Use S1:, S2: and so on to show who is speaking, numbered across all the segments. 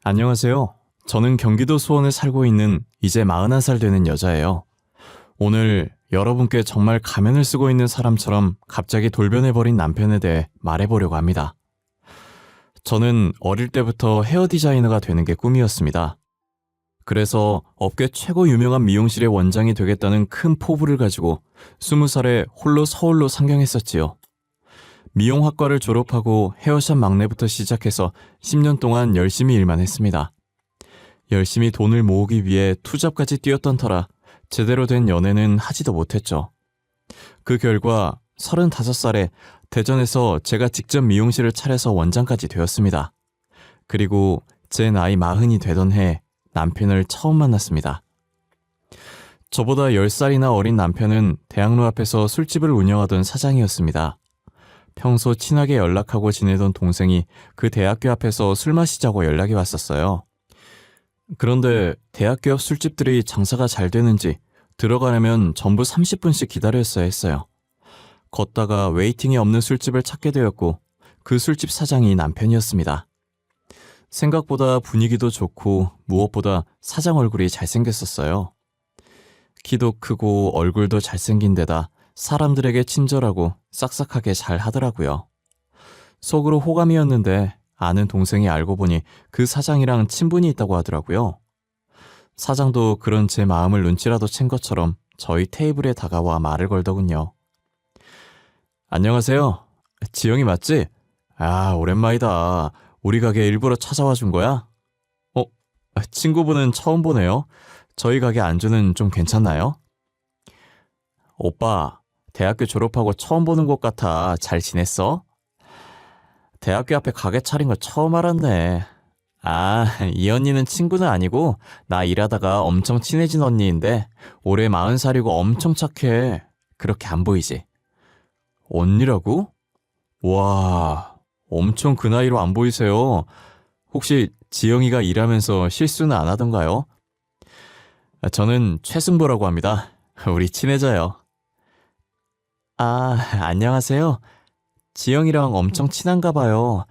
S1: 안녕하세요. 저는 경기도 수원에 살고 있는 이제 41살 되는 여자예요. 오늘 여러분께 정말 가면을 쓰고 있는 사람처럼 갑자기 돌변해버린 남편에 대해 말해보려고 합니다. 저는 어릴 때부터 헤어 디자이너가 되는 게 꿈이었습니다. 그래서 업계 최고 유명한 미용실의 원장이 되겠다는 큰 포부를 가지고 20살에 홀로 서울로 상경했었지요. 미용학과를 졸업하고 헤어샵 막내부터 시작해서 10년 동안 열심히 일만 했습니다. 열심히 돈을 모으기 위해 투잡까지 뛰었던 터라 제대로 된 연애는 하지도 못했죠. 그 결과 35살에 대전에서 제가 직접 미용실을 차려서 원장까지 되었습니다. 그리고 제 나이 40이 되던 해 남편을 처음 만났습니다. 저보다 10살이나 어린 남편은 대학로 앞에서 술집을 운영하던 사장이었습니다. 평소 친하게 연락하고 지내던 동생이 그 대학교 앞에서 술 마시자고 연락이 왔었어요. 그런데 대학교 앞 술집들이 장사가 잘 되는지 들어가려면 전부 30분씩 기다렸어야 했어요. 걷다가 웨이팅이 없는 술집을 찾게 되었고 그 술집 사장이 남편이었습니다. 생각보다 분위기도 좋고 무엇보다 사장 얼굴이 잘생겼었어요. 키도 크고 얼굴도 잘생긴 데다 사람들에게 친절하고 싹싹하게 잘 하더라고요. 속으로 호감이었는데 아는 동생이 알고 보니 그 사장이랑 친분이 있다고 하더라고요. 사장도 그런 제 마음을 눈치라도 챈 것처럼 저희 테이블에 다가와 말을 걸더군요. 안녕하세요. 지영이 맞지? 아, 오랜만이다. 우리 가게 일부러 찾아와 준 거야? 친구분은 처음 보네요. 저희 가게 안주는 좀 괜찮나요? 오빠, 대학교 졸업하고 처음 보는 것 같아. 잘 지냈어? 대학교 앞에 가게 차린 거 처음 알았네. 아, 이 언니는 친구는 아니고 나 일하다가 엄청 친해진 언니인데 올해 40살이고 엄청 착해. 그렇게 안 보이지? 언니라고? 와, 엄청 그 나이로 안 보이세요. 혹시 지영이가 일하면서 실수는 안 하던가요? 저는 최승보라고 합니다. 우리 친해져요. 아, 안녕하세요. 지영이랑 엄청 친한가 봐요.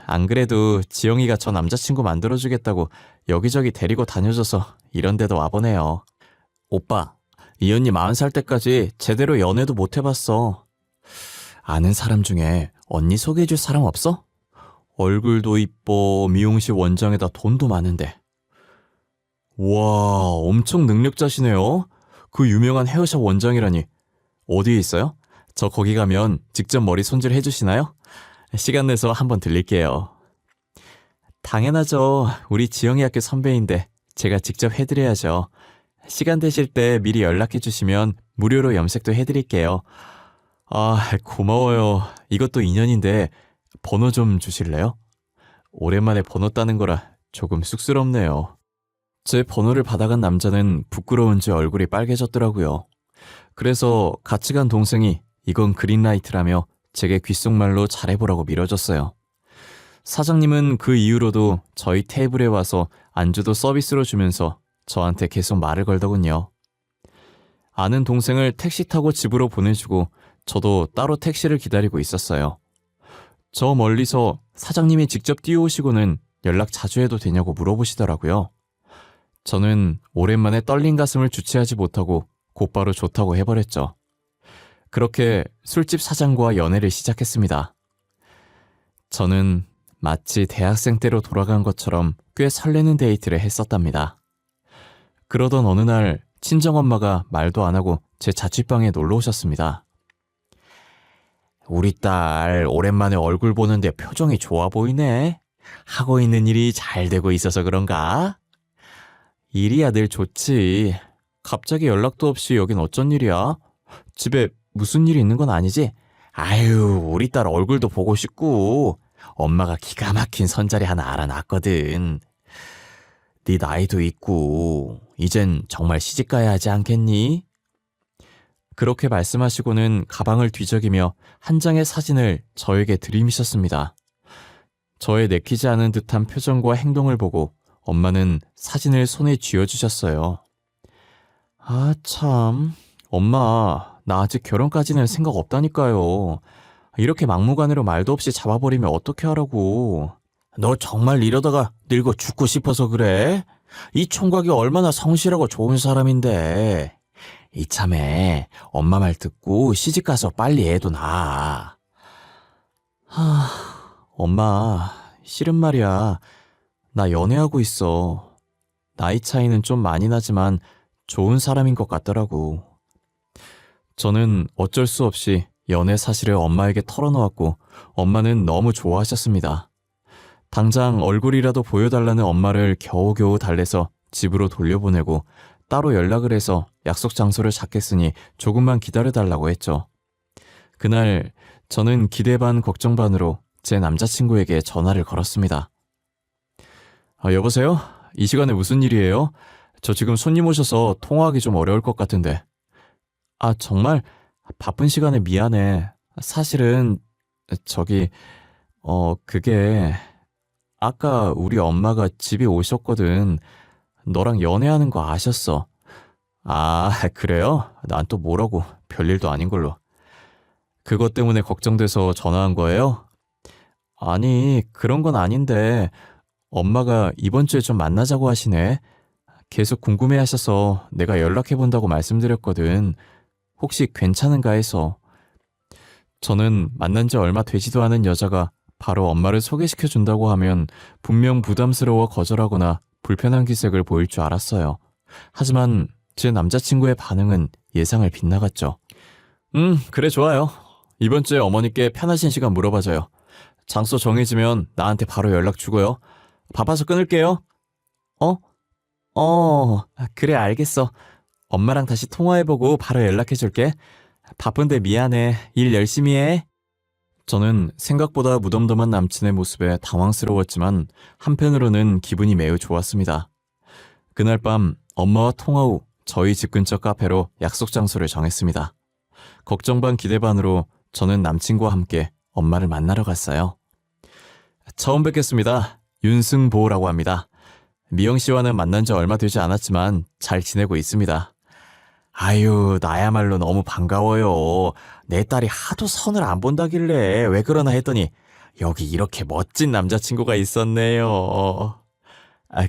S1: 안 그래도 지영이가 저 남자친구 만들어주겠다고 여기저기 데리고 다녀줘서 이런 데도 와보네요. 오빠, 이 언니 40살 때까지 제대로 연애도 못 해봤어. 아는 사람 중에 언니 소개해줄 사람 없어? 얼굴도 이뻐, 미용실 원장에다 돈도 많은데. 와, 엄청 능력자시네요. 그 유명한 헤어샵 원장이라니. 어디에 있어요? 저 거기 가면 직접 머리 손질 해주시나요? 시간 내서 한번 들릴게요. 당연하죠. 우리 지영이 학교 선배인데 제가 직접 해드려야죠. 시간 되실 때 미리 연락해 주시면 무료로 염색도 해드릴게요. 아, 고마워요. 이것도 인연인데 번호 좀 주실래요? 오랜만에 번호 따는 거라 조금 쑥스럽네요. 제 번호를 받아간 남자는 부끄러운지 얼굴이 빨개졌더라고요. 그래서 같이 간 동생이 이건 그린라이트라며 제게 귓속말로 잘해보라고 밀어줬어요. 사장님은 그 이후로도 저희 테이블에 와서 안주도 서비스로 주면서 저한테 계속 말을 걸더군요. 아는 동생을 택시 타고 집으로 보내주고 저도 따로 택시를 기다리고 있었어요. 저 멀리서 사장님이 직접 뛰어오시고는 연락 자주 해도 되냐고 물어보시더라고요. 저는 오랜만에 떨린 가슴을 주체하지 못하고 곧바로 좋다고 해버렸죠. 그렇게 술집 사장과 연애를 시작했습니다. 저는 마치 대학생 때로 돌아간 것처럼 꽤 설레는 데이트를 했었답니다. 그러던 어느 날 친정엄마가 말도 안 하고 제 자취방에 놀러 오셨습니다. 우리 딸 오랜만에 얼굴 보는데 표정이 좋아 보이네. 하고 있는 일이 잘 되고 있어서 그런가? 일이야 늘 좋지. 갑자기 연락도 없이 여긴 어쩐 일이야? 집에 무슨 일이 있는 건 아니지? 아유, 우리 딸 얼굴도 보고 싶고 엄마가 기가 막힌 선자리 하나 알아놨거든. 네 나이도 있고 이젠 정말 시집가야 하지 않겠니? 그렇게 말씀하시고는 가방을 뒤적이며 한 장의 사진을 저에게 들이미셨습니다. 저의 내키지 않은 듯한 표정과 행동을 보고 엄마는 사진을 손에 쥐어주셨어요. 아, 참. 엄마, 나 아직 결혼까지는 생각 없다니까요. 이렇게 막무가내로 말도 없이 잡아버리면 어떻게 하라고.
S2: 너 정말 이러다가 늙어 죽고 싶어서 그래? 이 총각이 얼마나 성실하고 좋은 사람인데. 이참에 엄마 말 듣고 시집가서 빨리 애도 낳아.
S1: 하, 엄마, 싫은 말이야. 나 연애하고 있어. 나이 차이는 좀 많이 나지만 좋은 사람인 것 같더라고. 저는 어쩔 수 없이 연애 사실을 엄마에게 털어놓았고 엄마는 너무 좋아하셨습니다. 당장 얼굴이라도 보여달라는 엄마를 겨우겨우 달래서 집으로 돌려보내고 따로 연락을 해서 약속 장소를 잡겠으니 조금만 기다려달라고 했죠. 그날 저는 기대 반 걱정 반으로 제 남자친구에게 전화를 걸었습니다. 여보세요? 이 시간에 무슨 일이에요? 저 지금 손님 오셔서 통화하기 좀 어려울 것 같은데. 정말 바쁜 시간에 미안해. 사실은 저기 그게 아까 우리 엄마가 집에 오셨거든. 너랑 연애하는 거 아셨어. 그래요? 난 또 뭐라고 별일도 아닌 걸로. 그것 때문에 걱정돼서 전화한 거예요? 아니, 그런 건 아닌데 엄마가 이번 주에 좀 만나자고 하시네. 계속 궁금해 하셔서 내가 연락해 본다고 말씀드렸거든. 혹시 괜찮은가 해서. 저는 만난 지 얼마 되지도 않은 여자가 바로 엄마를 소개시켜 준다고 하면 분명 부담스러워 거절하거나 불편한 기색을 보일 줄 알았어요. 하지만 제 남자친구의 반응은 예상을 빗나갔죠. 그래 좋아요. 이번 주에 어머니께 편하신 시간 물어봐줘요. 장소 정해지면 나한테 바로 연락 주고요. 바빠서 끊을게요. 그래 알겠어. 엄마랑 다시 통화해보고 바로 연락해줄게. 바쁜데 미안해. 일 열심히 해. 저는 생각보다 무덤덤한 남친의 모습에 당황스러웠지만 한편으로는 기분이 매우 좋았습니다. 그날 밤 엄마와 통화 후 저희 집 근처 카페로 약속 장소를 정했습니다. 걱정 반 기대 반으로 저는 남친과 함께 엄마를 만나러 갔어요. 처음 뵙겠습니다. 윤승보라고 합니다. 미영 씨와는 만난 지 얼마 되지 않았지만 잘 지내고 있습니다. 아유, 나야말로 너무 반가워요. 내 딸이 하도 선을 안 본다길래 왜 그러나 했더니 여기 이렇게 멋진 남자친구가 있었네요.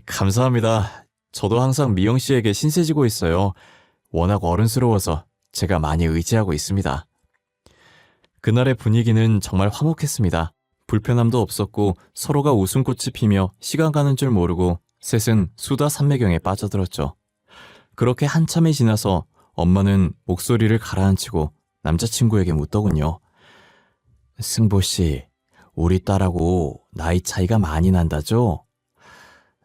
S1: 감사합니다. 저도 항상 미영 씨에게 신세지고 있어요. 워낙 어른스러워서 제가 많이 의지하고 있습니다. 그날의 분위기는 정말 화목했습니다. 불편함도 없었고 서로가 웃음꽃이 피며 시간 가는 줄 모르고 셋은 수다 삼매경에 빠져들었죠. 그렇게 한참이 지나서 엄마는 목소리를 가라앉히고 남자친구에게 묻더군요. 승보씨, 우리 딸하고 나이 차이가 많이 난다죠?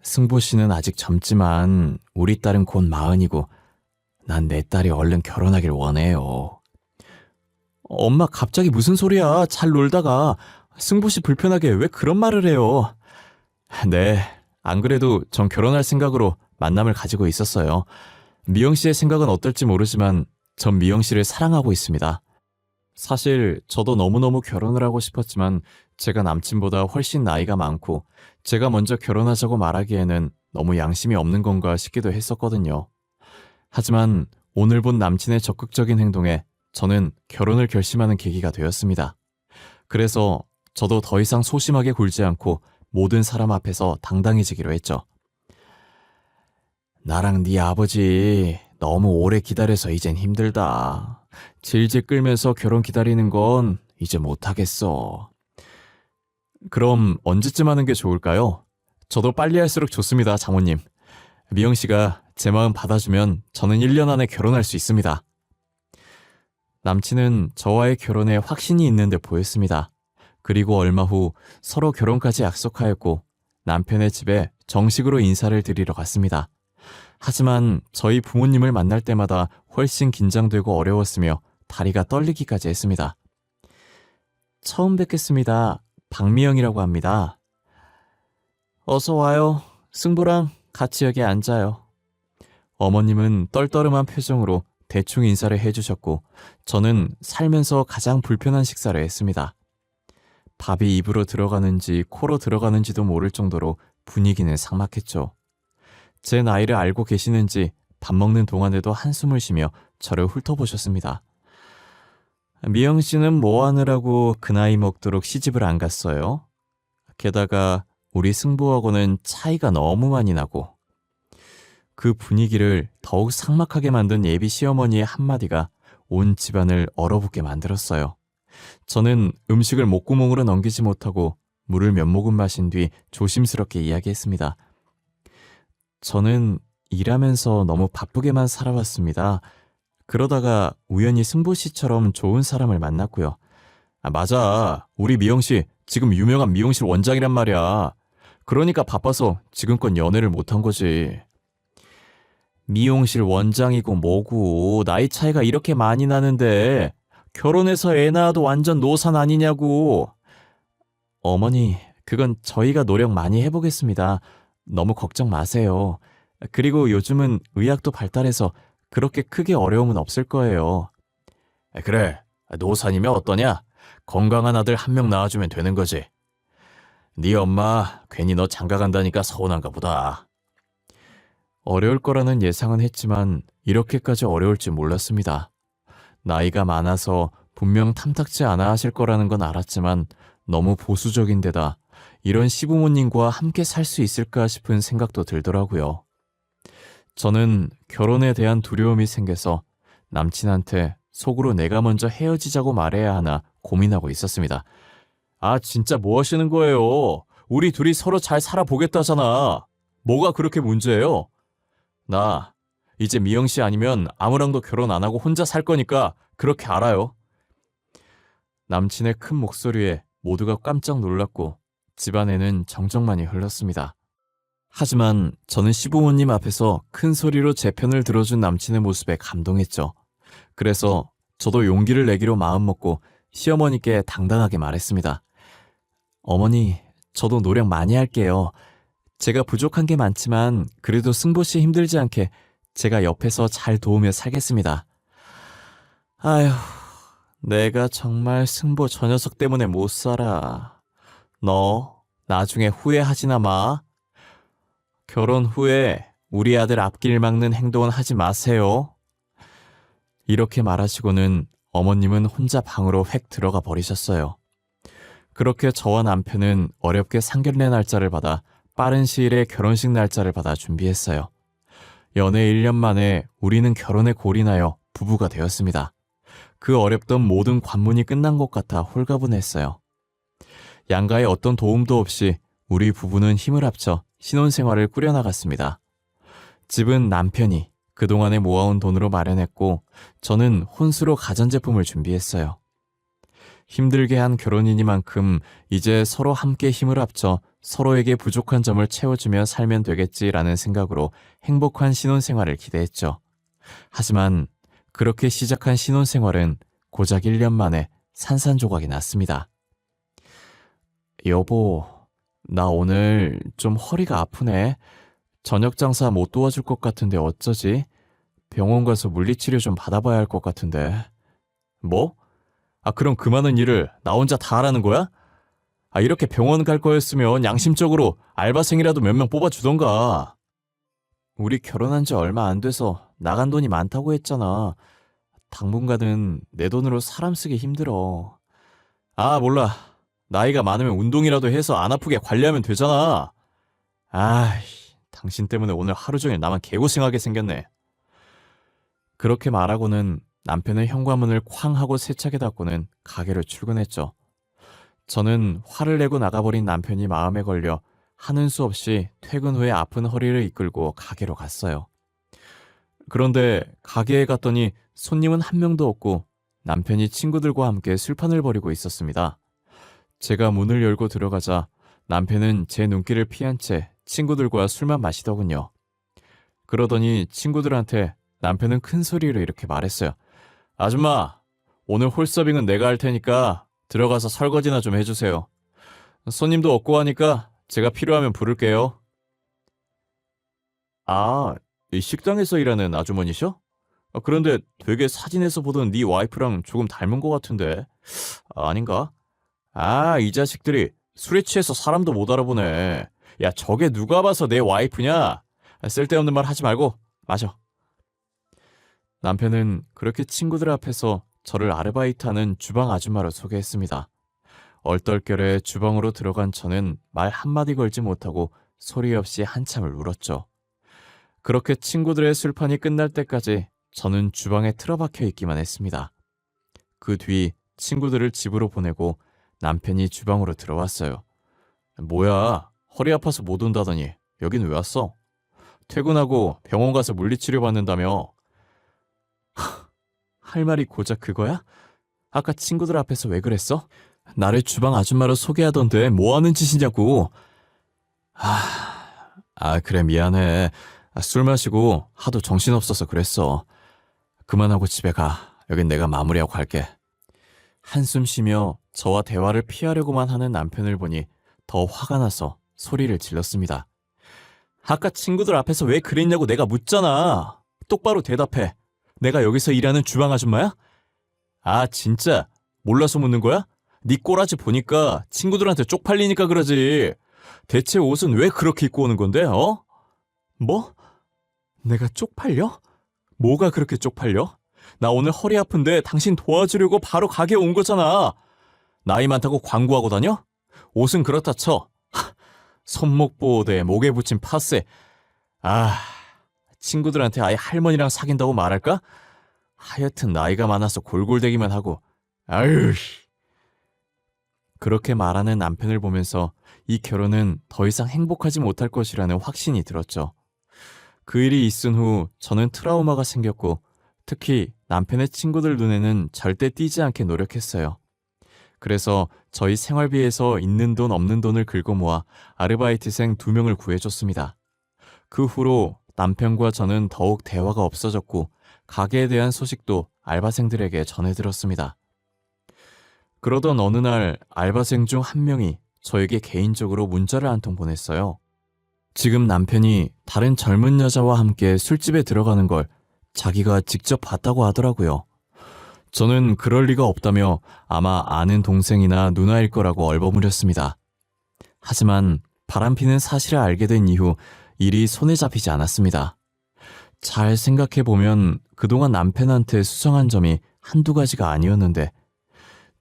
S1: 승보씨는 아직 젊지만 우리 딸은 곧 40이고 난 내 딸이 얼른 결혼하길 원해요. 엄마 갑자기 무슨 소리야. 잘 놀다가 승보씨 불편하게 왜 그런 말을 해요. 네, 안 그래도 전 결혼할 생각으로 만남을 가지고 있었어요. 미영 씨의 생각은 어떨지 모르지만 전 미영 씨를 사랑하고 있습니다. 사실 저도 너무너무 결혼을 하고 싶었지만 제가 남친보다 훨씬 나이가 많고 제가 먼저 결혼하자고 말하기에는 너무 양심이 없는 건가 싶기도 했었거든요. 하지만 오늘 본 남친의 적극적인 행동에 저는 결혼을 결심하는 계기가 되었습니다. 그래서 저도 더 이상 소심하게 굴지 않고 모든 사람 앞에서 당당해지기로 했죠. 나랑 네 아버지 너무 오래 기다려서 이젠 힘들다. 질질 끌면서 결혼 기다리는 건 이제 못하겠어. 그럼 언제쯤 하는 게 좋을까요? 저도 빨리 할수록 좋습니다, 장모님. 미영 씨가 제 마음 받아주면 저는 1년 안에 결혼할 수 있습니다. 남친은 저와의 결혼에 확신이 있는 듯 보였습니다. 그리고 얼마 후 서로 결혼까지 약속하였고 남편의 집에 정식으로 인사를 드리러 갔습니다. 하지만 저희 부모님을 만날 때마다 훨씬 긴장되고 어려웠으며 다리가 떨리기까지 했습니다. 처음 뵙겠습니다. 박미영이라고 합니다. 어서 와요. 승부랑 같이 여기 앉아요. 어머님은 떨떠름한 표정으로 대충 인사를 해주셨고 저는 살면서 가장 불편한 식사를 했습니다. 밥이 입으로 들어가는지 코로 들어가는지도 모를 정도로 분위기는 삭막했죠. 제 나이를 알고 계시는지 밥 먹는 동안에도 한숨을 쉬며 저를 훑어보셨습니다. 미영 씨는 뭐 하느라고 그 나이 먹도록 시집을 안 갔어요? 게다가 우리 승부하고는 차이가 너무 많이 나고 그 분위기를 더욱 삭막하게 만든 예비 시어머니의 한마디가 온 집안을 얼어붙게 만들었어요. 저는 음식을 목구멍으로 넘기지 못하고 물을 몇 모금 마신 뒤 조심스럽게 이야기했습니다. 저는 일하면서 너무 바쁘게만 살아왔습니다. 그러다가 우연히 승보 씨처럼 좋은 사람을 만났고요. 아, 맞아. 우리 미영 씨 지금 유명한 미용실 원장이란 말이야. 그러니까 바빠서 지금껏 연애를 못한 거지. 미용실 원장이고 뭐고 나이 차이가 이렇게 많이 나는데 결혼해서 애 낳아도 완전 노산 아니냐고. 어머니, 그건 저희가 노력 많이 해보겠습니다. 너무 걱정 마세요. 그리고 요즘은 의학도 발달해서 그렇게 크게 어려움은 없을 거예요.
S2: 그래, 노산이면 어떠냐? 건강한 아들 한 명 낳아주면 되는 거지. 네 엄마 괜히 너 장가 간다니까 서운한가 보다.
S1: 어려울 거라는 예상은 했지만 이렇게까지 어려울 줄 몰랐습니다. 나이가 많아서 분명 탐탁지 않아 하실 거라는 건 알았지만 너무 보수적인 데다 이런 시부모님과 함께 살 수 있을까 싶은 생각도 들더라고요. 저는 결혼에 대한 두려움이 생겨서 남친한테 속으로 내가 먼저 헤어지자고 말해야 하나 고민하고 있었습니다. 아, 진짜 뭐 하시는 거예요? 우리 둘이 서로 잘 살아보겠다잖아. 뭐가 그렇게 문제예요? 나 이제 미영 씨 아니면 아무랑도 결혼 안 하고 혼자 살 거니까 그렇게 알아요. 남친의 큰 목소리에 모두가 깜짝 놀랐고 집안에는 정적만이 흘렀습니다. 하지만 저는 시부모님 앞에서 큰 소리로 제 편을 들어준 남친의 모습에 감동했죠. 그래서 저도 용기를 내기로 마음먹고 시어머니께 당당하게 말했습니다. 어머니, 저도 노력 많이 할게요. 제가 부족한 게 많지만 그래도 승보 씨 힘들지 않게 제가 옆에서 잘 도우며 살겠습니다. 아휴, 내가 정말 승보 저 녀석 때문에 못 살아. 너 나중에 후회하지나 마. 결혼 후에 우리 아들 앞길 막는 행동은 하지 마세요. 이렇게 말하시고는 어머님은 혼자 방으로 획 들어가 버리셨어요. 그렇게 저와 남편은 어렵게 상견례 날짜를 받아 빠른 시일에 결혼식 날짜를 받아 준비했어요. 연애 1년 만에 우리는 결혼에 골인하여 부부가 되었습니다. 그 어렵던 모든 관문이 끝난 것 같아 홀가분했어요. 양가의 어떤 도움도 없이 우리 부부는 힘을 합쳐 신혼생활을 꾸려나갔습니다. 집은 남편이 그동안에 모아온 돈으로 마련했고 저는 혼수로 가전제품을 준비했어요. 힘들게 한 결혼이니만큼 이제 서로 함께 힘을 합쳐 서로에게 부족한 점을 채워주며 살면 되겠지라는 생각으로 행복한 신혼생활을 기대했죠. 하지만 그렇게 시작한 신혼생활은 고작 1년 만에 산산조각이 났습니다. 여보, 나 오늘 좀 허리가 아프네. 저녁 장사 못 도와줄 것 같은데 어쩌지? 병원 가서 물리치료 좀 받아봐야 할 것 같은데. 뭐? 아, 그럼 그 많은 일을 나 혼자 다 하라는 거야? 아, 이렇게 병원 갈 거였으면 양심적으로 알바생이라도 몇 명 뽑아주던가. 우리 결혼한 지 얼마 안 돼서 나간 돈이 많다고 했잖아. 당분간은 내 돈으로 사람 쓰기 힘들어. 아, 몰라. 나이가 많으면 운동이라도 해서 안 아프게 관리하면 되잖아. 아이, 당신 때문에 오늘 하루 종일 나만 개고생하게 생겼네. 그렇게 말하고는 남편의 현관문을 쾅 하고 세차게 닫고는 가게로 출근했죠. 저는 화를 내고 나가버린 남편이 마음에 걸려 하는 수 없이 퇴근 후에 아픈 허리를 이끌고 가게로 갔어요. 그런데 가게에 갔더니 손님은 한 명도 없고 남편이 친구들과 함께 술판을 벌이고 있었습니다. 제가 문을 열고 들어가자 남편은 제 눈길을 피한 채 친구들과 술만 마시더군요. 그러더니 친구들한테 남편은 큰 소리로 이렇게 말했어요. 아줌마, 오늘 홀서빙은 내가 할 테니까 들어가서 설거지나 좀 해주세요. 손님도 없고 하니까 제가 필요하면 부를게요. 아, 이 식당에서 일하는 아주머니셔? 그런데 되게 사진에서 보던 네 와이프랑 조금 닮은 것 같은데. 아닌가? 아, 이 자식들이 술에 취해서 사람도 못 알아보네. 야, 저게 누가 봐서 내 와이프냐? 쓸데없는 말 하지 말고 마셔. 남편은 그렇게 친구들 앞에서 저를 아르바이트하는 주방 아줌마로 소개했습니다. 얼떨결에 주방으로 들어간 저는 말 한마디 걸지 못하고 소리 없이 한참을 울었죠. 그렇게 친구들의 술판이 끝날 때까지 저는 주방에 틀어박혀 있기만 했습니다. 그 뒤 친구들을 집으로 보내고 남편이 주방으로 들어왔어요. 뭐야, 허리 아파서 못 온다더니 여긴 왜 왔어? 퇴근하고 병원 가서 물리치료 받는다며. 할 말이 고작 그거야? 아까 친구들 앞에서 왜 그랬어? 나를 주방 아줌마로 소개하던데 뭐 하는 짓이냐고. 그래, 미안해. 술 마시고 하도 정신없어서 그랬어. 그만하고 집에 가. 여긴 내가 마무리하고 갈게. 한숨 쉬며 저와 대화를 피하려고만 하는 남편을 보니 더 화가 나서 소리를 질렀습니다. 아까 친구들 앞에서 왜 그랬냐고 내가 묻잖아. 똑바로 대답해. 내가 여기서 일하는 주방 아줌마야? 진짜 몰라서 묻는 거야? 네 꼬라지 보니까 친구들한테 쪽팔리니까 그러지. 대체 옷은 왜 그렇게 입고 오는 건데, 어? 뭐? 내가 쪽팔려? 뭐가 그렇게 쪽팔려? 나 오늘 허리 아픈데 당신 도와주려고 바로 가게에 온 거잖아. 나이 많다고 광고하고 다녀? 옷은 그렇다 쳐. 손목보호대, 목에 붙인 파스. 친구들한테 아예 할머니랑 사귄다고 말할까? 하여튼 나이가 많아서 골골대기만 하고. 아유. 그렇게 말하는 남편을 보면서 이 결혼은 더 이상 행복하지 못할 것이라는 확신이 들었죠. 그 일이 있은 후 저는 트라우마가 생겼고 특히 남편의 친구들 눈에는 절대 띄지 않게 노력했어요. 그래서 저희 생활비에서 있는 돈 없는 돈을 긁어 모아 아르바이트생 2명을 구해줬습니다. 그 후로 남편과 저는 더욱 대화가 없어졌고 가게에 대한 소식도 알바생들에게 전해들었습니다. 그러던 어느 날 알바생 중 한 명이 저에게 개인적으로 문자를 한 통 보냈어요. 지금 남편이 다른 젊은 여자와 함께 술집에 들어가는 걸 자기가 직접 봤다고 하더라고요. 저는 그럴 리가 없다며 아마 아는 동생이나 누나일 거라고 얼버무렸습니다. 하지만 바람피는 사실을 알게 된 이후 일이 손에 잡히지 않았습니다. 잘 생각해보면 그동안 남편한테 수상한 점이 한두 가지가 아니었는데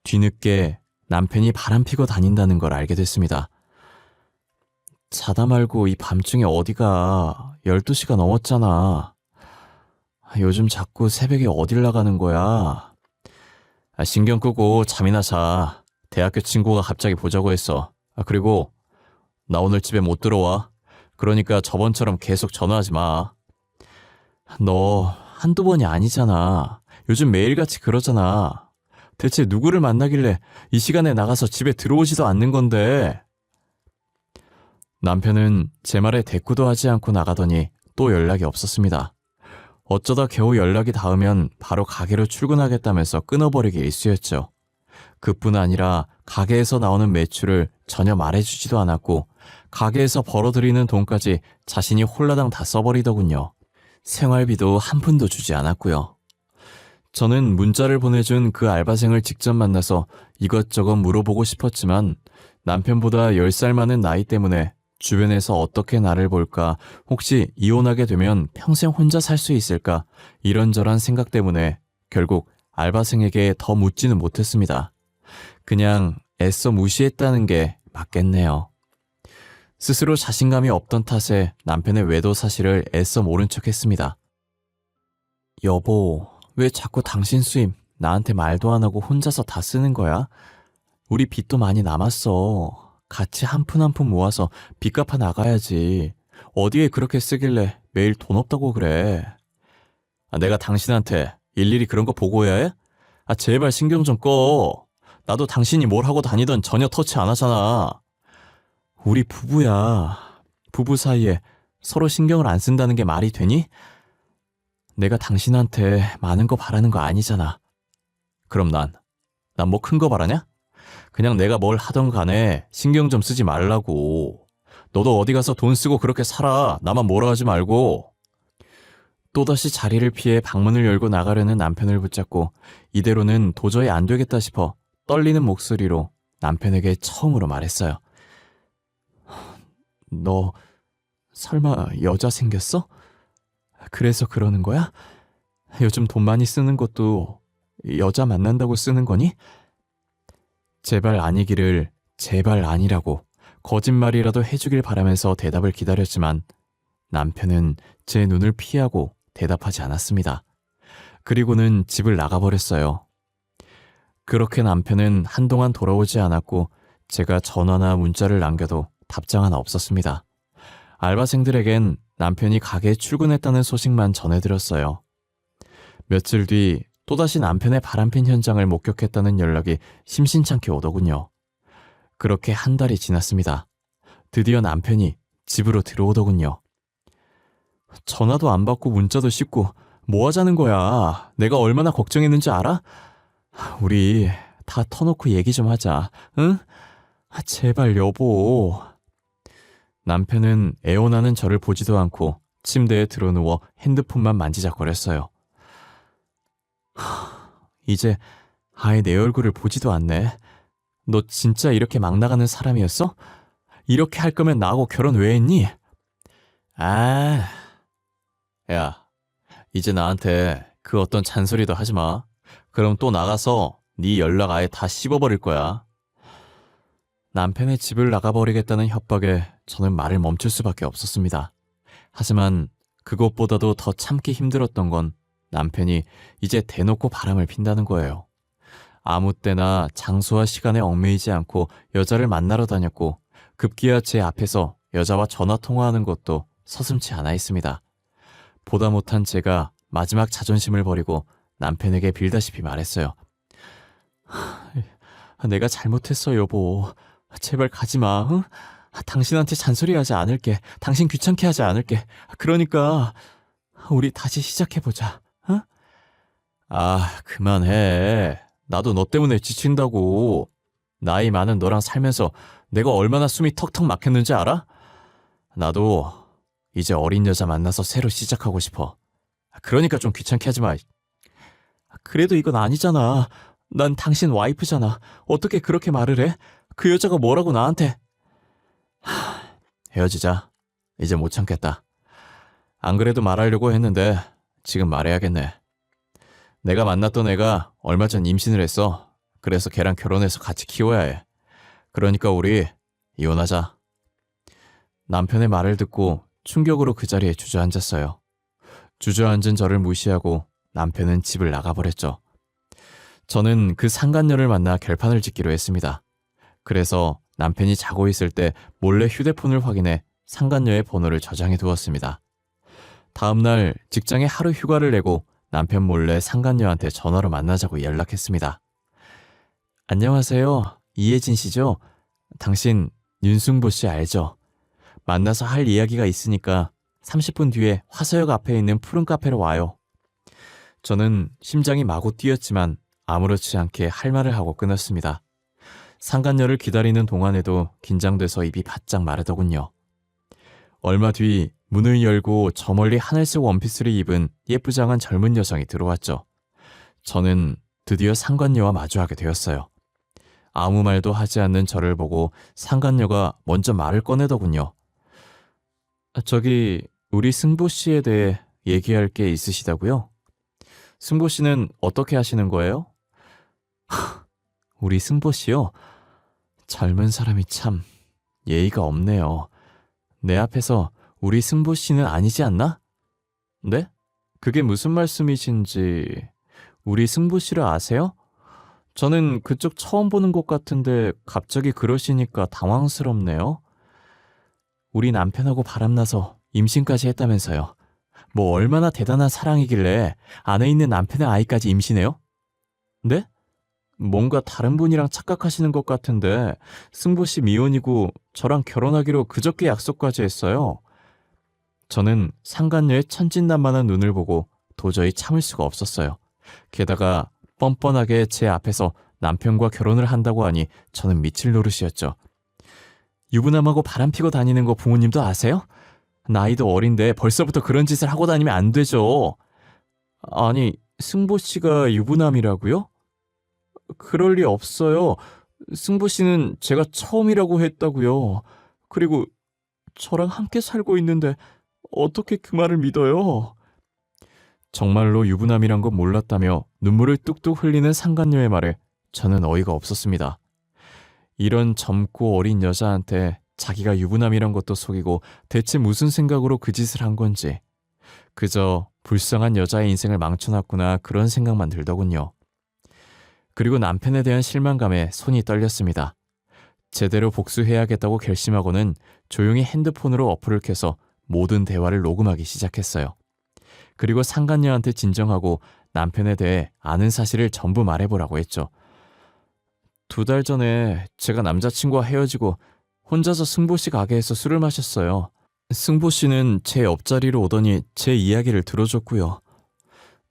S1: 뒤늦게 남편이 바람피고 다닌다는 걸 알게 됐습니다. 자다 말고 이 밤중에 어디가 12시가 넘었잖아. 요즘 자꾸 새벽에 어딜 나가는 거야. 신경 끄고 잠이나 자. 대학교 친구가 갑자기 보자고 했어. 그리고 나 오늘 집에 못 들어와. 그러니까 저번처럼 계속 전화하지 마. 너 한두 번이 아니잖아. 요즘 매일같이 그러잖아. 대체 누구를 만나길래 이 시간에 나가서 집에 들어오지도 않는 건데. 남편은 제 말에 대꾸도 하지 않고 나가더니 또 연락이 없었습니다. 어쩌다 겨우 연락이 닿으면 바로 가게로 출근하겠다면서 끊어버리기 일쑤였죠. 그뿐 아니라 가게에서 나오는 매출을 전혀 말해주지도 않았고 가게에서 벌어들이는 돈까지 자신이 홀라당 다 써버리더군요. 생활비도 한 푼도 주지 않았고요. 저는 문자를 보내준 그 알바생을 직접 만나서 이것저것 물어보고 싶었지만 남편보다 10살 많은 나이 때문에 주변에서 어떻게 나를 볼까, 혹시 이혼하게 되면 평생 혼자 살 수 있을까, 이런저런 생각 때문에 결국 알바생에게 더 묻지는 못했습니다. 그냥 애써 무시했다는 게 맞겠네요. 스스로 자신감이 없던 탓에 남편의 외도 사실을 애써 모른 척했습니다. 여보, 왜 자꾸 당신 수입 나한테 말도 안 하고 혼자서 다 쓰는 거야? 우리 빚도 많이 남았어. 같이 한 푼 한 푼 모아서 빚 갚아 나가야지. 어디에 그렇게 쓰길래 매일 돈 없다고 그래. 내가 당신한테 일일이 그런 거 보고해야 해? 제발 신경 좀 꺼. 나도 당신이 뭘 하고 다니던 전혀 터치 안 하잖아. 우리 부부야. 부부 사이에 서로 신경을 안 쓴다는 게 말이 되니? 내가 당신한테 많은 거 바라는 거 아니잖아. 그럼 난 뭐 큰 거 바라냐? 그냥 내가 뭘 하던 간에 신경 좀 쓰지 말라고. 너도 어디 가서 돈 쓰고 그렇게 살아. 나만 뭐라 하지 말고. 또다시 자리를 피해 방문을 열고 나가려는 남편을 붙잡고 이대로는 도저히 안 되겠다 싶어 떨리는 목소리로 남편에게 처음으로 말했어요. 너 설마 여자 생겼어? 그래서 그러는 거야? 요즘 돈 많이 쓰는 것도 여자 만난다고 쓰는 거니? 제발 아니기를 제발 아니라고 거짓말이라도 해주길 바라면서 대답을 기다렸지만 남편은 제 눈을 피하고 대답하지 않았습니다. 그리고는 집을 나가버렸어요. 그렇게 남편은 한동안 돌아오지 않았고 제가 전화나 문자를 남겨도 답장 하나 없었습니다. 알바생들에겐 남편이 가게에 출근했다는 소식만 전해드렸어요. 며칠 뒤 또다시 남편의 바람핀 현장을 목격했다는 연락이 심심찮게 오더군요. 그렇게 한 달이 지났습니다. 드디어 남편이 집으로 들어오더군요. 전화도 안 받고 문자도 씹고 뭐 하자는 거야? 내가 얼마나 걱정했는지 알아? 우리 다 터놓고 얘기 좀 하자, 응? 제발 여보. 남편은 애원하는 저를 보지도 않고 침대에 드러누워 핸드폰만 만지작거렸어요. 이제 아예 내 얼굴을 보지도 않네. 너 진짜 이렇게 막 나가는 사람이었어? 이렇게 할 거면 나하고 결혼 왜 했니? 아, 야, 이제 나한테 그 어떤 잔소리도 하지 마. 그럼 또 나가서 네 연락 아예 다 씹어버릴 거야. 남편의 집을 나가버리겠다는 협박에 저는 말을 멈출 수밖에 없었습니다. 하지만 그것보다도 더 참기 힘들었던 건 남편이 이제 대놓고 바람을 핀다는 거예요. 아무 때나 장소와 시간에 얽매이지 않고 여자를 만나러 다녔고 급기야 제 앞에서 여자와 전화통화하는 것도 서슴지 않아 있습니다. 보다 못한 제가 마지막 자존심을 버리고 남편에게 빌다시피 말했어요. 내가 잘못했어 여보. 제발 가지마. 응? 당신한테 잔소리하지 않을게. 당신 귀찮게 하지 않을게. 그러니까 우리 다시 시작해보자. 응? 아, 그만해. 나도 너 때문에 지친다고. 나이 많은 너랑 살면서 내가 얼마나 숨이 턱턱 막혔는지 알아? 나도 이제 어린 여자 만나서 새로 시작하고 싶어. 그러니까 좀 귀찮게 하지 마. 그래도 이건 아니잖아. 난 당신 와이프잖아. 어떻게 그렇게 말을 해? 그 여자가 뭐라고 나한테. 헤어지자. 이제 못 참겠다. 안 그래도 말하려고 했는데 지금 말해야겠네. 내가 만났던 애가 얼마 전 임신을 했어. 그래서 걔랑 결혼해서 같이 키워야 해. 그러니까 우리 이혼하자. 남편의 말을 듣고 충격으로 그 자리에 주저앉았어요. 주저앉은 저를 무시하고 남편은 집을 나가버렸죠. 저는 그 상간녀를 만나 결판을 짓기로 했습니다. 그래서 남편이 자고 있을 때 몰래 휴대폰을 확인해 상간녀의 번호를 저장해 두었습니다. 다음날 직장에 하루 휴가를 내고 남편 몰래 상간녀한테 전화로 만나자고 연락했습니다. 안녕하세요. 이혜진 씨죠? 당신 윤승보 씨 알죠? 만나서 할 이야기가 있으니까 30분 뒤에 화서역 앞에 있는 푸른 카페로 와요. 저는 심장이 마구 뛰었지만 아무렇지 않게 할 말을 하고 끊었습니다. 상간녀를 기다리는 동안에도 긴장돼서 입이 바짝 마르더군요. 얼마 뒤 문을 열고 저 멀리 하늘색 원피스를 입은 예쁘장한 젊은 여성이 들어왔죠. 저는 드디어 상간녀와 마주하게 되었어요. 아무 말도 하지 않는 저를 보고 상간녀가 먼저 말을 꺼내더군요. 저기 우리 승보 씨에 대해 얘기할 게 있으시다고요? 승보 씨는 어떻게 하시는 거예요? 우리 승보 씨요? 젊은 사람이 참 예의가 없네요. 내 앞에서 우리 승보 씨는 아니지 않나? 네? 그게 무슨 말씀이신지. 우리 승보 씨를 아세요? 저는 그쪽 처음 보는 것 같은데 갑자기 그러시니까 당황스럽네요. 우리 남편하고 바람나서 임신까지 했다면서요. 뭐 얼마나 대단한 사랑이길래 안에 있는 남편의 아이까지 임신해요? 네? 뭔가 다른 분이랑 착각하시는 것 같은데 승보 씨 미혼이고 저랑 결혼하기로 그저께 약속까지 했어요. 저는 상간녀의 천진난만한 눈을 보고 도저히 참을 수가 없었어요. 게다가 뻔뻔하게 제 앞에서 남편과 결혼을 한다고 하니 저는 미칠 노릇이었죠. 유부남하고 바람피고 다니는 거 부모님도 아세요? 나이도 어린데 벌써부터 그런 짓을 하고 다니면 안 되죠. 아니, 승보 씨가 유부남이라고요? 그럴 리 없어요. 승보 씨는 제가 처음이라고 했다고요. 그리고 저랑 함께 살고 있는데 어떻게 그 말을 믿어요? 정말로 유부남이란 건 몰랐다며 눈물을 뚝뚝 흘리는 상간녀의 말에 저는 어이가 없었습니다. 이런 젊고 어린 여자한테 자기가 유부남이란 것도 속이고 대체 무슨 생각으로 그 짓을 한 건지 그저 불쌍한 여자의 인생을 망쳐놨구나 그런 생각만 들더군요. 그리고 남편에 대한 실망감에 손이 떨렸습니다. 제대로 복수해야겠다고 결심하고는 조용히 핸드폰으로 어플을 켜서 모든 대화를 녹음하기 시작했어요. 그리고 상간녀한테 진정하고 남편에 대해 아는 사실을 전부 말해보라고 했죠. 2달 전에 제가 남자친구와 헤어지고 혼자서 승보씨 가게에서 술을 마셨어요. 승보씨는 제 옆자리로 오더니 제 이야기를 들어줬고요.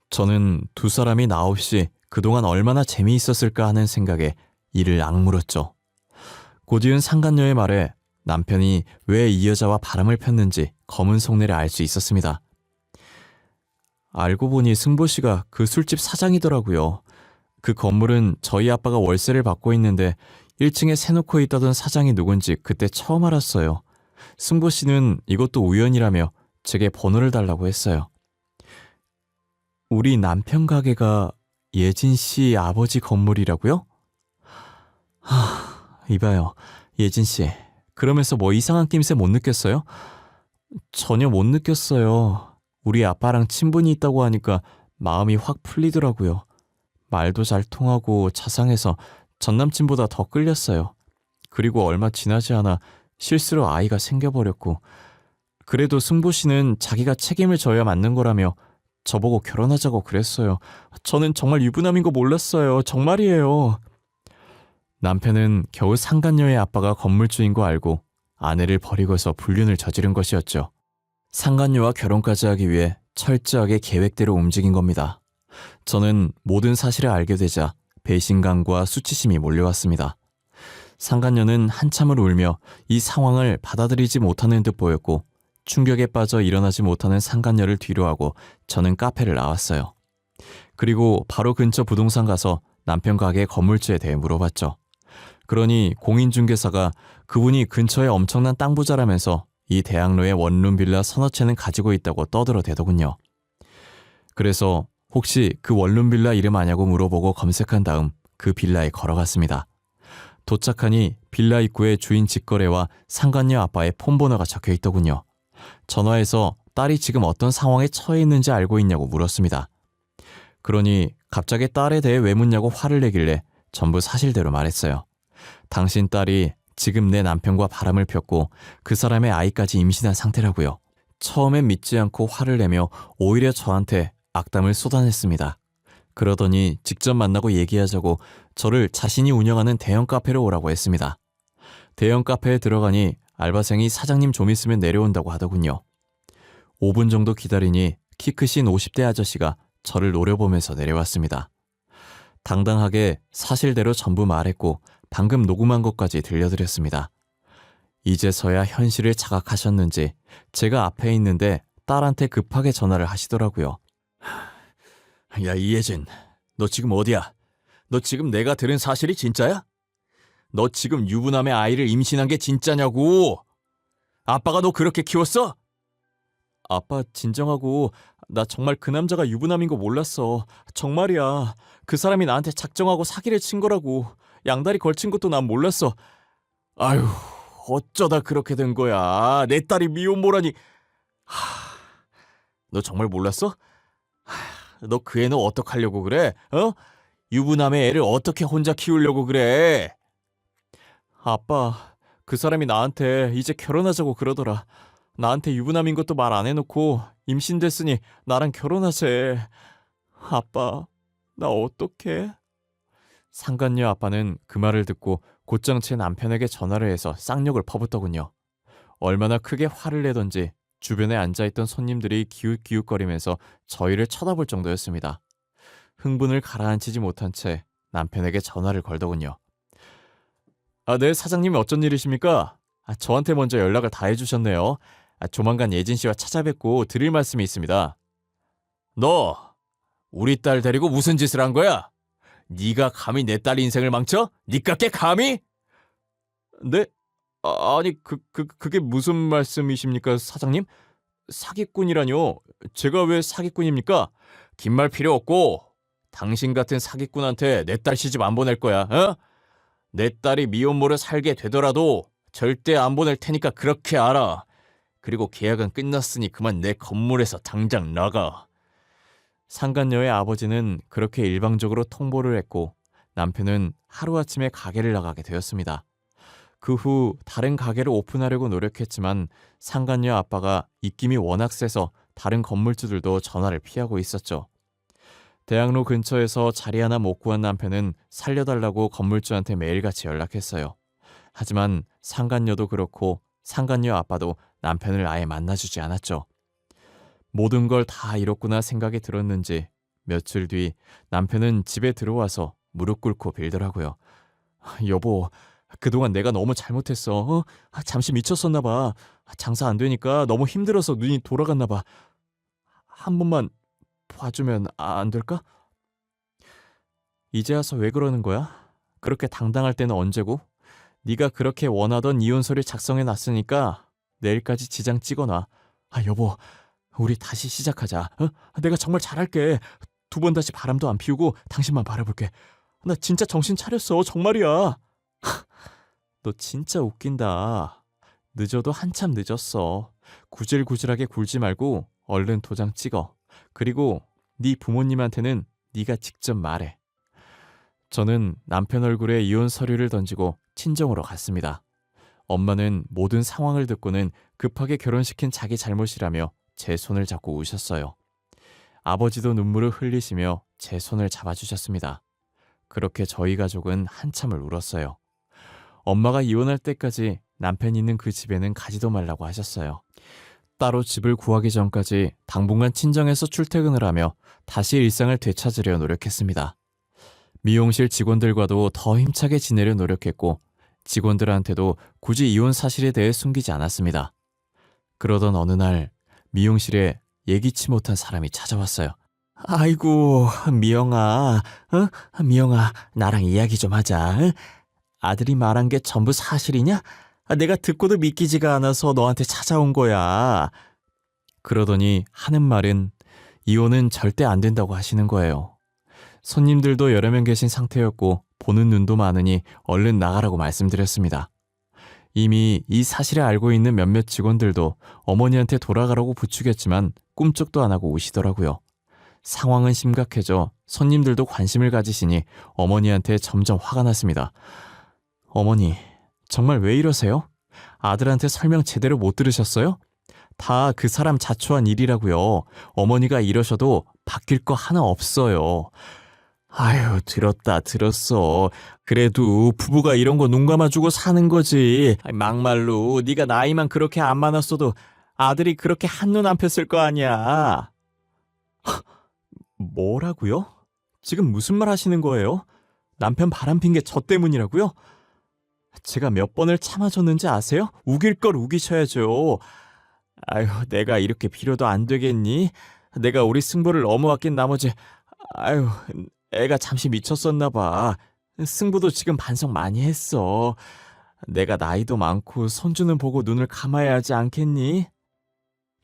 S1: 저는 두 사람이 나 없이 그동안 얼마나 재미있었을까 하는 생각에 이를 악물었죠. 곧이은 상간녀의 말에 남편이 왜 이 여자와 바람을 폈는지 검은 속내를 알 수 있었습니다. 알고 보니 승보씨가 그 술집 사장이더라고요. 그 건물은 저희 아빠가 월세를 받고 있는데 1층에 세놓고 있다던 사장이 누군지 그때 처음 알았어요. 승보씨는 이것도 우연이라며 제게 번호를 달라고 했어요. 우리 남편 가게가 예진씨 아버지 건물이라고요? 이봐요. 예진씨, 그러면서 뭐 이상한 낌새 못 느꼈어요? 전혀 못 느꼈어요. 우리 아빠랑 친분이 있다고 하니까 마음이 확 풀리더라고요. 말도 잘 통하고 자상해서 전남친보다 더 끌렸어요. 그리고 얼마 지나지 않아 실수로 아이가 생겨버렸고, 그래도 승보 씨는 자기가 책임을 져야 맞는 거라며 저보고 결혼하자고 그랬어요. 저는 정말 유부남인 거 몰랐어요. 정말이에요. 남편은 겨우 상간녀의 아빠가 건물주인 거 알고 아내를 버리고서 불륜을 저지른 것이었죠. 상간녀와 결혼까지 하기 위해 철저하게 계획대로 움직인 겁니다. 저는 모든 사실을 알게 되자 배신감과 수치심이 몰려왔습니다. 상간녀는 한참을 울며 이 상황을 받아들이지 못하는 듯 보였고 충격에 빠져 일어나지 못하는 상간녀를 뒤로하고 저는 카페를 나왔어요. 그리고 바로 근처 부동산 가서 남편 가게 건물주에 대해 물어봤죠. 그러니 공인중개사가 그분이 근처에 엄청난 땅 부자라면서 이 대학로에 원룸 빌라 서너 채는 가지고 있다고 떠들어대더군요. 그래서 혹시 그 원룸 빌라 이름 아냐고 물어보고 검색한 다음 그 빌라에 걸어갔습니다. 도착하니 빌라 입구에 주인 직거래와 상간녀 아빠의 폰번호가 적혀있더군요. 전화해서 딸이 지금 어떤 상황에 처해 있는지 알고 있냐고 물었습니다. 그러니 갑자기 딸에 대해 왜 묻냐고 화를 내길래 전부 사실대로 말했어요. 당신 딸이 지금 내 남편과 바람을 폈고 그 사람의 아이까지 임신한 상태라고요. 처음엔 믿지 않고 화를 내며 오히려 저한테 악담을 쏟아냈습니다. 그러더니 직접 만나고 얘기하자고 저를 자신이 운영하는 대형 카페로 오라고 했습니다. 대형 카페에 들어가니 알바생이 사장님 좀 있으면 내려온다고 하더군요. 5분 정도 기다리니 키 크신 50대 아저씨가 저를 노려보면서 내려왔습니다. 당당하게 사실대로 전부 말했고 방금 녹음한 것까지 들려드렸습니다. 이제서야 현실을 자각하셨는지 제가 앞에 있는데 딸한테 급하게 전화를 하시더라고요.
S2: 야, 이예진, 너 지금 어디야? 너 지금 내가 들은 사실이 진짜야? 너 지금 유부남의 아이를 임신한 게 진짜냐고? 아빠가 너 그렇게 키웠어?
S1: 아빠 진정하고 나 정말 그 남자가 유부남인 거 몰랐어. 정말이야. 그 사람이 나한테 작정하고 사기를 친 거라고. 양다리 걸친 것도 난 몰랐어.
S2: 아유, 어쩌다 그렇게 된 거야. 내 딸이 미혼모라니. 너 정말 몰랐어? 너 그 애는 어떡하려고 그래? 어? 유부남의 애를 어떻게 혼자 키우려고 그래?
S1: 아빠, 그 사람이 나한테 이제 결혼하자고 그러더라. 나한테 유부남인 것도 말 안 해놓고 임신됐으니 나랑 결혼하재. 아빠, 나 어떡해? 상간녀 아빠는 그 말을 듣고 곧장 제 남편에게 전화를 해서 쌍욕을 퍼붓더군요. 얼마나 크게 화를 내던지 주변에 앉아있던 손님들이 기웃기웃거리면서 저희를 쳐다볼 정도였습니다. 흥분을 가라앉히지 못한 채 남편에게 전화를 걸더군요. 네, 사장님이 어쩐 일이십니까? 저한테 먼저 연락을 다 해주셨네요. 조만간 예진 씨와 찾아뵙고 드릴 말씀이 있습니다.
S2: 너 우리 딸 데리고 무슨 짓을 한 거야? 네가 감히 내 딸 인생을 망쳐? 니깎게 감히?
S1: 네? 아니 그게 무슨 말씀이십니까, 사장님? 사기꾼이라뇨? 제가 왜 사기꾼입니까?
S2: 긴 말 필요 없고 당신 같은 사기꾼한테 내 딸 시집 안 보낼 거야. 어? 내 딸이 미혼모로 살게 되더라도 절대 안 보낼 테니까 그렇게 알아. 그리고 계약은 끝났으니 그만 내 건물에서 당장 나가.
S1: 상간녀의 아버지는 그렇게 일방적으로 통보를 했고 남편은 하루아침에 가게를 나가게 되었습니다. 그 후 다른 가게를 오픈하려고 노력했지만 상간녀 아빠가 입김이 워낙 세서 다른 건물주들도 전화를 피하고 있었죠. 대학로 근처에서 자리 하나 못 구한 남편은 살려달라고 건물주한테 매일같이 연락했어요. 하지만 상간녀도 그렇고 상간녀 아빠도 남편을 아예 만나주지 않았죠. 모든 걸 다 잃었구나 생각이 들었는지 며칠 뒤 남편은 집에 들어와서 무릎 꿇고 빌더라고요. 여보, 그동안 내가 너무 잘못했어. 잠시 미쳤었나 봐. 장사 안 되니까 너무 힘들어서 눈이 돌아갔나 봐. 한 번만 봐주면 안 될까? 이제 와서 왜 그러는 거야? 그렇게 당당할 때는 언제고? 네가 그렇게 원하던 이혼서를 작성해놨으니까 내일까지 지장 찍어놔. 여보, 우리 다시 시작하자. 내가 정말 잘할게. 2번 다시 바람도 안 피우고 당신만 바라볼게. 나 진짜 정신 차렸어. 정말이야. 너 진짜 웃긴다. 늦어도 한참 늦었어. 구질구질하게 굴지 말고 얼른 도장 찍어. 그리고 네 부모님한테는 네가 직접 말해. 저는 남편 얼굴에 이혼 서류를 던지고 친정으로 갔습니다. 엄마는 모든 상황을 듣고는 급하게 결혼시킨 자기 잘못이라며 제 손을 잡고 우셨어요. 아버지도 눈물을 흘리시며 제 손을 잡아주셨습니다. 그렇게 저희 가족은 한참을 울었어요. 엄마가 이혼할 때까지 남편이 있는 그 집에는 가지도 말라고 하셨어요. 따로 집을 구하기 전까지 당분간 친정에서 출퇴근을 하며 다시 일상을 되찾으려 노력했습니다. 미용실 직원들과도 더 힘차게 지내려 노력했고 직원들한테도 굳이 이혼 사실에 대해 숨기지 않았습니다. 그러던 어느 날 미용실에 예기치 못한 사람이 찾아왔어요. 아이고, 미영아, 미영아, 나랑 이야기 좀 하자. 아들이 말한 게 전부 사실이냐? 내가 듣고도 믿기지가 않아서 너한테 찾아온 거야. 그러더니 하는 말은 이혼은 절대 안 된다고 하시는 거예요. 손님들도 여러 명 계신 상태였고 보는 눈도 많으니 얼른 나가라고 말씀드렸습니다. 이미 이 사실을 알고 있는 몇몇 직원들도 어머니한테 돌아가라고 부추겼지만 꿈쩍도 안 하고 우시더라고요. 상황은 심각해져 손님들도 관심을 가지시니 어머니한테 점점 화가 났습니다. 어머니, 정말 왜 이러세요? 아들한테 설명 제대로 못 들으셨어요? 다 그 사람 자초한 일이라고요. 어머니가 이러셔도 바뀔 거 하나 없어요. 아유, 들었어. 그래도 부부가 이런 거 눈 감아주고 사는 거지. 막말로 네가 나이만 그렇게 안 많았어도 아들이 그렇게 한눈 안 폈을 거 아니야. 뭐라고요? 지금 무슨 말 하시는 거예요? 남편 바람핀 게 저 때문이라고요? 제가 몇 번을 참아줬는지 아세요? 우길 걸 우기셔야죠. 아유, 내가 이렇게 빌어도 안 되겠니? 내가 우리 승부를 너무 아낀 나머지 아유, 애가 잠시 미쳤었나 봐. 승부도 지금 반성 많이 했어. 내가 나이도 많고 손주는 보고 눈을 감아야 하지 않겠니?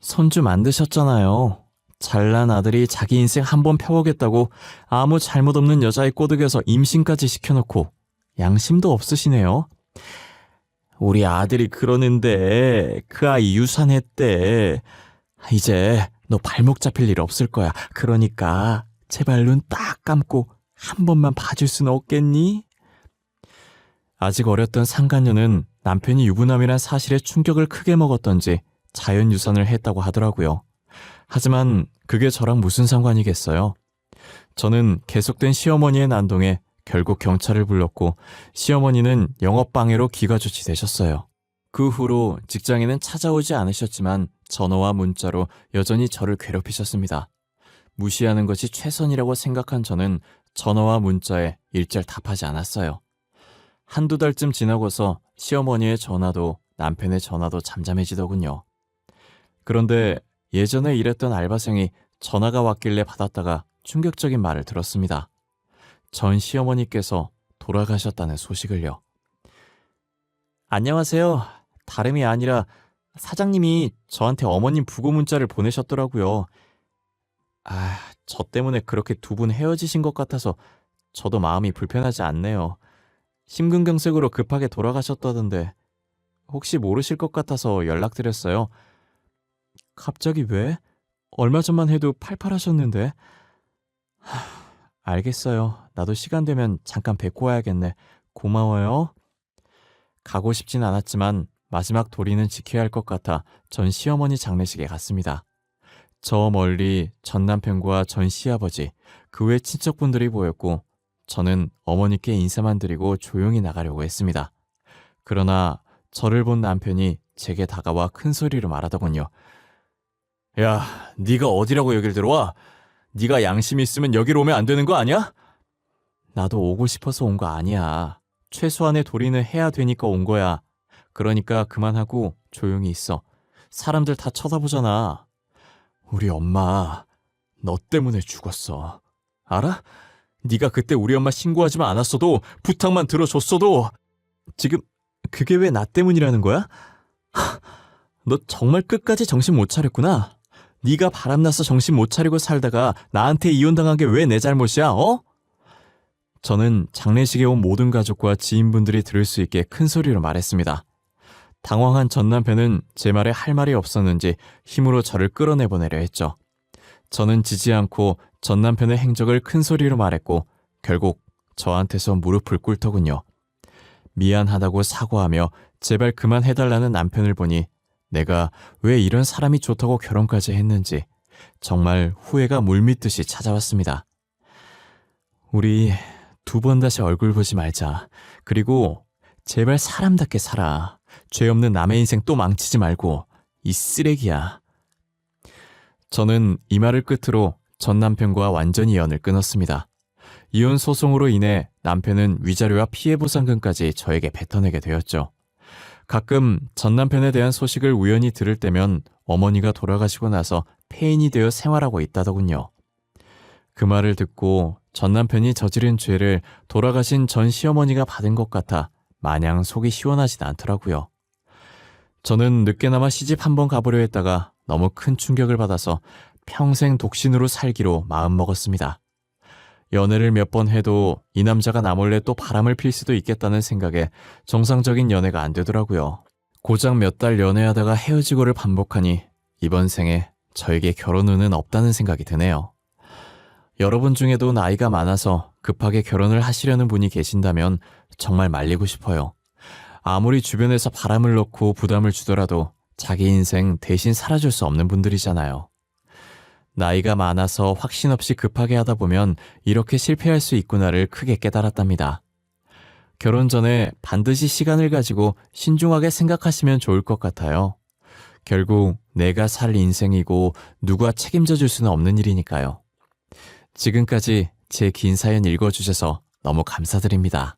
S1: 손주 만드셨잖아요. 잘난 아들이 자기 인생 한번 펴보겠다고 아무 잘못 없는 여자의 꼬드겨서 임신까지 시켜놓고 양심도 없으시네요. 우리 아들이 그러는데 그 아이 유산했대. 이제 너 발목 잡힐 일 없을 거야. 그러니까 제발 눈 딱 감고 한 번만 봐줄 수는 없겠니? 아직 어렸던 상간녀는 남편이 유부남이란 사실에 충격을 크게 먹었던지 자연유산을 했다고 하더라고요. 하지만 그게 저랑 무슨 상관이겠어요? 저는 계속된 시어머니의 난동에 결국 경찰을 불렀고 시어머니는 영업방해로 기가조치 되셨어요. 그 후로 직장에는 찾아오지 않으셨지만 전화와 문자로 여전히 저를 괴롭히셨습니다. 무시하는 것이 최선이라고 생각한 저는 전화와 문자에 일절 답하지 않았어요. 한두 달쯤 지나고서 시어머니의 전화도 남편의 전화도 잠잠해지더군요. 그런데 예전에 일했던 알바생이 전화가 왔길래 받았다가 충격적인 말을 들었습니다. 전 시어머니께서 돌아가셨다는 소식을요. 안녕하세요. 다름이 아니라 사장님이 저한테 어머님 부고 문자를 보내셨더라고요. 저 때문에 그렇게 두 분 헤어지신 것 같아서 저도 마음이 불편하지 않네요. 심근경색으로 급하게 돌아가셨다던데 혹시 모르실 것 같아서 연락드렸어요. 갑자기 왜? 얼마 전만 해도 팔팔하셨는데. 알겠어요. 나도 시간 되면 잠깐 뵙고 와야겠네. 고마워요. 가고 싶진 않았지만 마지막 도리는 지켜야 할 것 같아 전 시어머니 장례식에 갔습니다. 저 멀리 전 남편과 전 시아버지, 그 외 친척분들이 보였고 저는 어머니께 인사만 드리고 조용히 나가려고 했습니다. 그러나 저를 본 남편이 제게 다가와 큰 소리로 말하더군요. 야, 네가 어디라고 여길 들어와? 네가 양심이 있으면 여기로 오면 안 되는 거 아니야? 나도 오고 싶어서 온 거 아니야. 최소한의 도리는 해야 되니까 온 거야. 그러니까 그만하고 조용히 있어. 사람들 다 쳐다보잖아. 우리 엄마, 너 때문에 죽었어. 알아? 네가 그때 우리 엄마 신고하지만 않았어도 부탁만 들어줬어도 지금 그게 왜 나 때문이라는 거야? 너 정말 끝까지 정신 못 차렸구나. 네가 바람나서 정신 못 차리고 살다가 나한테 이혼당한 게 왜 내 잘못이야, 어? 저는 장례식에 온 모든 가족과 지인분들이 들을 수 있게 큰 소리로 말했습니다. 당황한 전 남편은 제 말에 할 말이 없었는지 힘으로 저를 끌어내보내려 했죠. 저는 지지 않고 전 남편의 행적을 큰 소리로 말했고 결국 저한테서 무릎을 꿇더군요. 미안하다고 사과하며 제발 그만해달라는 남편을 보니 내가 왜 이런 사람이 좋다고 결혼까지 했는지 정말 후회가 물밀듯이 찾아왔습니다. 우리 2번 다시 얼굴 보지 말자. 그리고 제발 사람답게 살아. 죄 없는 남의 인생 또 망치지 말고. 이 쓰레기야. 저는 이 말을 끝으로 전 남편과 완전히 연을 끊었습니다. 이혼 소송으로 인해 남편은 위자료와 피해보상금까지 저에게 뱉어내게 되었죠. 가끔 전 남편에 대한 소식을 우연히 들을 때면 어머니가 돌아가시고 나서 폐인이 되어 생활하고 있다더군요. 그 말을 듣고 전 남편이 저지른 죄를 돌아가신 전 시어머니가 받은 것 같아 마냥 속이 시원하진 않더라고요. 저는 늦게나마 시집 한번 가보려 했다가 너무 큰 충격을 받아서 평생 독신으로 살기로 마음먹었습니다. 연애를 몇 번 해도 이 남자가 나 몰래 또 바람을 필 수도 있겠다는 생각에 정상적인 연애가 안 되더라고요. 고작 몇 달 연애하다가 헤어지고를 반복하니 이번 생에 저에게 결혼 운은 없다는 생각이 드네요. 여러분 중에도 나이가 많아서 급하게 결혼을 하시려는 분이 계신다면 정말 말리고 싶어요. 아무리 주변에서 바람을 넣고 부담을 주더라도 자기 인생 대신 살아줄 수 없는 분들이잖아요. 나이가 많아서 확신 없이 급하게 하다 보면 이렇게 실패할 수 있구나를 크게 깨달았답니다. 결혼 전에 반드시 시간을 가지고 신중하게 생각하시면 좋을 것 같아요. 결국 내가 살 인생이고 누가 책임져 줄 수는 없는 일이니까요. 지금까지 제 긴 사연 읽어주셔서 너무 감사드립니다.